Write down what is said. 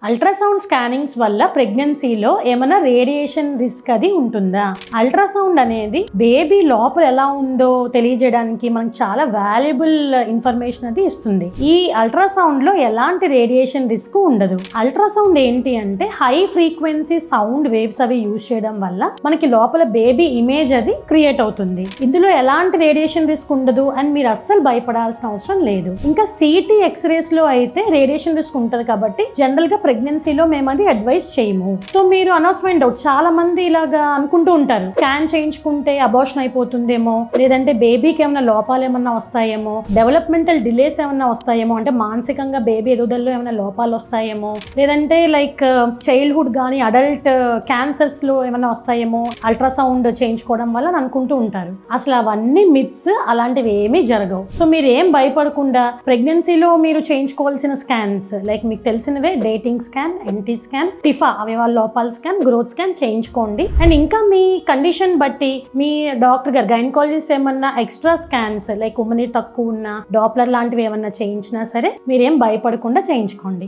Ultrasound scannings వల్ల ప్రెగ్నెన్సీలో ఏమైనా రేడియేషన్ రిస్క్ అది ఉంటుందా? అల్ట్రాసౌండ్ అనేది బేబీ లోపల ఎలా ఉందో తెలియజేయడానికి మనకు చాలా వాల్యుబుల్ ఇన్ఫర్మేషన్ అది ఇస్తుంది. ఈ అల్ట్రాసౌండ్ లో ఎలాంటి రేడియేషన్ రిస్క్ ఉండదు. అల్ట్రాసౌండ్ ఏంటి అంటే హై ఫ్రీక్వెన్సీ సౌండ్ వేవ్స్ అవి యూజ్ చేయడం వల్ల మనకి లోపల బేబీ ఇమేజ్ అది క్రియేట్ అవుతుంది. ఇందులో ఎలాంటి రేడియేషన్ రిస్క్ ఉండదు అని మీరు అస్సలు భయపడాల్సిన అవసరం లేదు. ఇంకా సిటీ ఎక్స్రేస్ లో అయితే రేడియేషన్ రిస్క్ ఉంటుంది కాబట్టి జనరల్ గా ప్రెగ్నెన్సీలో మేము అది అడ్వైస్ చేయము. సో మీరు అనవసరమైన డౌట్, చాలా మంది ఇలాగా అనుకుంటూ ఉంటారు, స్కాన్ చేయించుకుంటే అబార్షన్ అయిపోతుందేమో, లేదంటే బేబీకి ఏమైనా లోపాలు ఏమన్నా వస్తాయేమో, డెవలప్మెంటల్ డిలేస్ ఏమన్నా వస్తాయేమో, అంటే మానసికంగా బేబీ ఎదుగుదలలో ఏమైనా లోపాలు వస్తాయేమో, లేదంటే లైక్ చైల్డ్హుడ్ కానీ అడల్ట్ క్యాన్సర్స్ లో ఏమైనా వస్తాయేమో అల్ట్రాసౌండ్ చేయించుకోవడం వల్ల అనుకుంటూ ఉంటారు. అసలు అవన్నీ మిత్స్, అలాంటివి ఏమీ జరగవు. సో మీరు ఏం భయపడకుండా ప్రెగ్నెన్సీలో మీరు చేయించుకోవాల్సిన స్కాన్స్ లైక్ మీకు తెలిసినవే dating scan, NT scan, TIFFA అవయవాల లోపాల స్కాన్, గ్రోత్ స్కాన్ చేయించుకోండి. అండ్ ఇంకా మీ కండిషన్ బట్టి మీ డాక్టర్ గారు గైనకాలజిస్ట్ ఏమన్నా ఎక్స్ట్రా స్కాన్స్ లైక్ ఉమ్మనీరు తక్కువ ఉన్న డాప్లర్ లాంటివి ఏమన్నా చేయించినా సరే మీరేం భయపడకుండా చేయించుకోండి.